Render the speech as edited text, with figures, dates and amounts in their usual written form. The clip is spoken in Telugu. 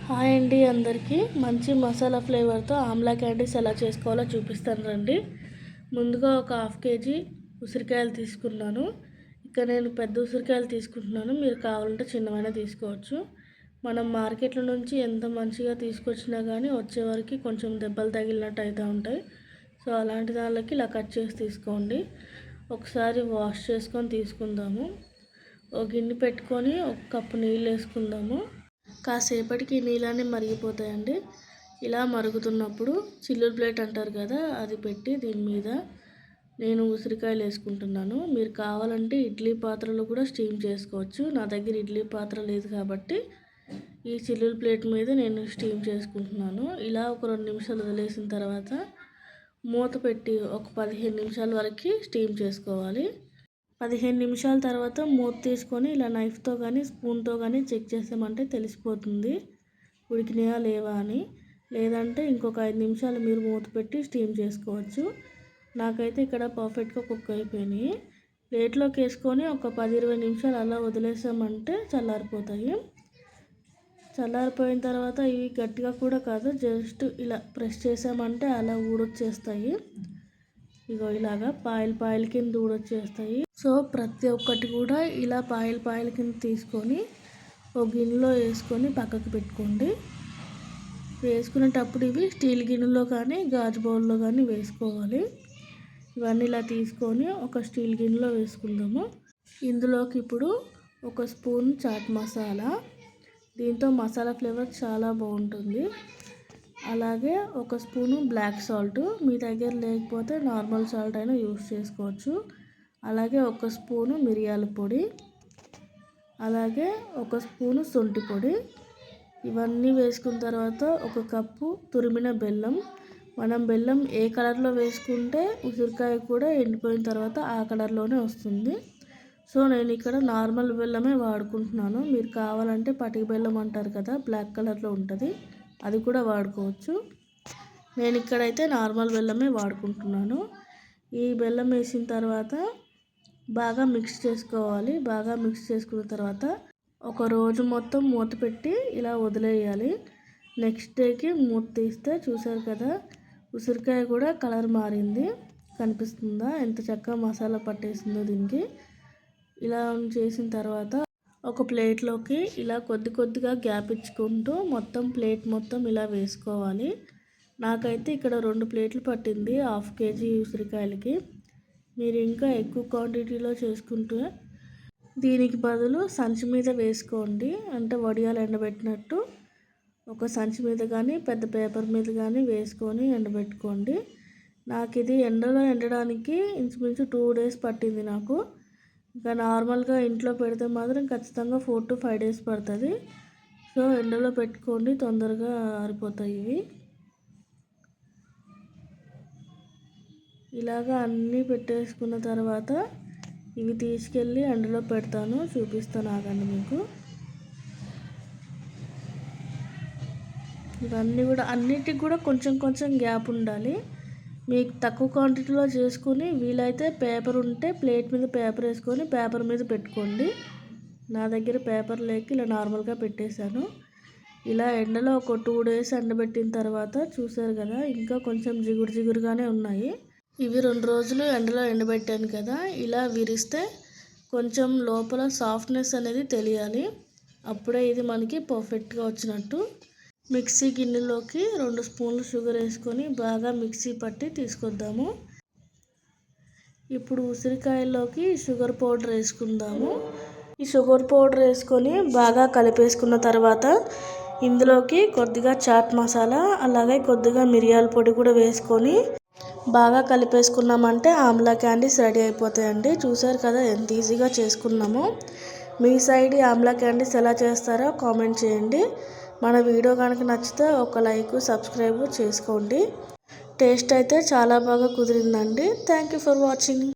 హాయ్ అండి అందరికీ మంచి మసాలా ఫ్లేవర్తో ఆమ్లా క్యాండీస్ ఎలా చేసుకోవాలో చూపిస్తాను రండి. ముందుగా ఒక హాఫ్ కేజీ ఉసిరికాయలు తీసుకున్నాను. ఇక్కడ నేను పెద్ద ఉసిరికాయలు తీసుకుంటున్నాను, మీరు కావాలంటే చిన్నవైనా తీసుకోవచ్చు. మనం మార్కెట్ల నుంచి ఎంత మంచిగా తీసుకొచ్చినా కానీ వచ్చేవరకు కొంచెం దెబ్బలు తగిలినట్టు అయితే ఉంటాయి. సో అలాంటి దానికి ఇలా కట్ చేసి తీసుకోండి. ఒకసారి వాష్ చేసుకొని తీసుకుందాము. ఒక గిన్నె పెట్టుకొని ఒక కప్పు నీళ్ళు వేసుకుందాము. కాసేపటికి నీళ్ళని మరిగిపోతాయండి. ఇలా మరుగుతున్నప్పుడు చిల్లులు ప్లేట్ అంటారు కదా, అది పెట్టి దీని మీద నేను ఉసిరికాయలు వేసుకుంటున్నాను. మీరు కావాలంటే ఇడ్లీ పాత్రలో కూడా స్టీమ్ చేసుకోవచ్చు. నా దగ్గర ఇడ్లీ పాత్ర లేదు కాబట్టి ఈ చిల్లుల ప్లేట్ మీద నేను స్టీమ్ చేసుకుంటున్నాను. ఇలా ఒక 2 నిమిషాలు వదిలేసిన తర్వాత మూత పెట్టి ఒక 15 నిమిషాల వరకు స్టీమ్ చేసుకోవాలి. 15 నిమిషాల తర్వాత మూత తీసుకొని ఇలా నైఫ్తో కానీ స్పూన్తో కానీ చెక్ చేసామంటే తెలిసిపోతుంది ఉడికినాయా లేవా అని. లేదంటే ఇంకొక 5 నిమిషాలు మీరు మూత పెట్టి స్టీమ్ చేసుకోవచ్చు. నాకైతే ఇక్కడ పర్ఫెక్ట్గా కుక్ అయిపోయినాయి. ప్లేట్లోకి వేసుకొని ఒక 10-20 నిమిషాలు అలా వదిలేసామంటే చల్లారిపోతాయి. చల్లారిపోయిన తర్వాత ఇవి గట్టిగా కూడా కాదు, జస్ట్ ఇలా ప్రెస్ చేసామంటే అలా ఊడొచ్చేస్తాయి. ఇగో ఇలాగా పాయల కింద ఊడొచ్చేస్తాయి. సో ప్రతి ఒక్కటి కూడా ఇలా పాయల కింద తీసుకొని ఒక గిన్నెలో వేసుకొని పక్కకు పెట్టుకోండి. వేసుకునేటప్పుడు ఇవి స్టీల్ గిన్నెలో కానీ గాజు బౌల్లో కానీ వేసుకోవాలి. ఇవన్నీ ఇలా తీసుకొని ఒక స్టీల్ గిన్నెలో వేసుకుందాము. ఇందులోకి ఇప్పుడు ఒక స్పూన్ చాట్ మసాలా, దీంతో మసాలా ఫ్లేవర్ చాలా బాగుంటుంది. అలాగే ఒక స్పూను బ్లాక్ సాల్ట్, మీ దగ్గర లేకపోతే నార్మల్ సాల్ట్ అయినా యూస్ చేసుకోవచ్చు. అలాగే ఒక స్పూను మిరియాల పొడి, అలాగే ఒక స్పూను శొంఠి పొడి. ఇవన్నీ వేసుకున్న తర్వాత ఒక కప్పు తురిమిన బెల్లం. మనం బెల్లం ఏ కలర్లో వేసుకుంటే ఉసిరికాయ కూడా ఎండిపోయిన తర్వాత ఆ కలర్లోనే వస్తుంది. సో నేను ఇక్కడ నార్మల్ బెల్లమే వాడుకుంటున్నాను. మీరు కావాలంటే పటిక బెల్లం అంటారు కదా, బ్లాక్ కలర్లో ఉంటుంది, అది కూడా వాడుకోవచ్చు. నేను ఇక్కడైతే నార్మల్ బెల్లమే వాడుకుంటున్నాను. ఈ బెల్లం వేసిన తర్వాత బాగా మిక్స్ చేసుకోవాలి. బాగా మిక్స్ చేసుకున్న తర్వాత ఒక రోజు మొత్తం మూత పెట్టి ఇలా వదిలేయాలి. నెక్స్ట్ డేకి మూత తీస్తే చూసారు కదా, ఉసిరికాయ కూడా కలర్ మారింది. కనిపిస్తుందా ఎంత చక్కగా మసాలా పట్టేసిందో దీనికి. ఇలా చేసిన తర్వాత ఒక ప్లేట్లోకి ఇలా కొద్దిగా గ్యాప్ ఇచ్చుకుంటూ మొత్తం ప్లేట్ మొత్తం ఇలా వేసుకోవాలి. నాకైతే ఇక్కడ 2 ప్లేట్లు పట్టింది హాఫ్ కేజీ ఉసిరికాయలకి. మీరు ఇంకా ఎక్కువ క్వాంటిటీలో చేసుకుంటే దీనికి బదులు సంచి మీద వేసుకోండి. అంటే వడియాలు ఎండబెట్టినట్టు ఒక సంచి మీద కానీ పెద్ద పేపర్ మీద కానీ వేసుకొని ఎండబెట్టుకోండి. నాకు ఇది ఎండలో ఎండడానికి ఇంచుమించు 2 డేస్ పట్టింది నాకు. ఇంకా నార్మల్గా ఇంట్లో పెడితే మాత్రం ఖచ్చితంగా 4 to 5 డేస్ పడుతుంది. సో ఎండలో పెట్టుకోండి, తొందరగా ఆరిపోతాయి ఇవి. ఇలాగా అన్నీ పెట్టేసుకున్న తర్వాత ఇవి తీసుకెళ్ళి ఎండలో పెడతాను, చూపిస్తాను ఆగండి మీకు. ఇవన్నీ కూడా అన్నిటికి కూడా కొంచెం గ్యాప్ ఉండాలి. మీకు తక్కువ క్వాంటిటీలో చేసుకొని వీలైతే పేపర్ ఉంటే ప్లేట్ మీద పేపర్ వేసుకొని పేపర్ మీద పెట్టుకోండి. నా దగ్గర పేపర్ లేక ఇలా నార్మల్గా పెట్టేశాను. ఇలా ఎండలో ఒక 2 డేస్ ఎండబెట్టిన తర్వాత చూసారు కదా, ఇంకా కొంచెం జిగురుగానే ఉన్నాయి. ఇవి 2 రోజులు ఎండలో ఎండబెట్టాను కదా, ఇలా విరిస్తే కొంచెం లోపల సాఫ్ట్నెస్ అనేది తెలియాలి. అప్పుడే ఇది మనకి పర్ఫెక్ట్గా వచ్చినట్టు. మిక్సీ గిన్నెలోకి 2 స్పూన్లు షుగర్ వేసుకొని బాగా మిక్సీ పట్టి తీసుకొద్దాము. ఇప్పుడు ఉసిరికాయల్లోకి షుగర్ పౌడర్ వేసుకుందాము. ఈ షుగర్ పౌడర్ వేసుకొని బాగా కలిపేసుకున్న తర్వాత ఇందులోకి కొద్దిగా చాట్ మసాలా, అలాగే కొద్దిగా మిరియాల పొడి కూడా వేసుకొని బాగా కలిపేసుకున్నామంటే ఆమ్లా క్యాండీస్ రెడీ అయిపోతాయండి. చూసారు కదా ఎంత ఈజీగా చేసుకున్నామో. మీ సైడ్ ఆమ్లా క్యాండీస్ ఎలా చేస్తారో కామెంట్ చేయండి. మన వీడియో కనుక నచ్చితే ఒక లైక్, సబ్స్క్రైబ్ చేసుకోండి. టేస్ట్ అయితే చాలా బాగా కుదిరిందండి. Thank you for watching.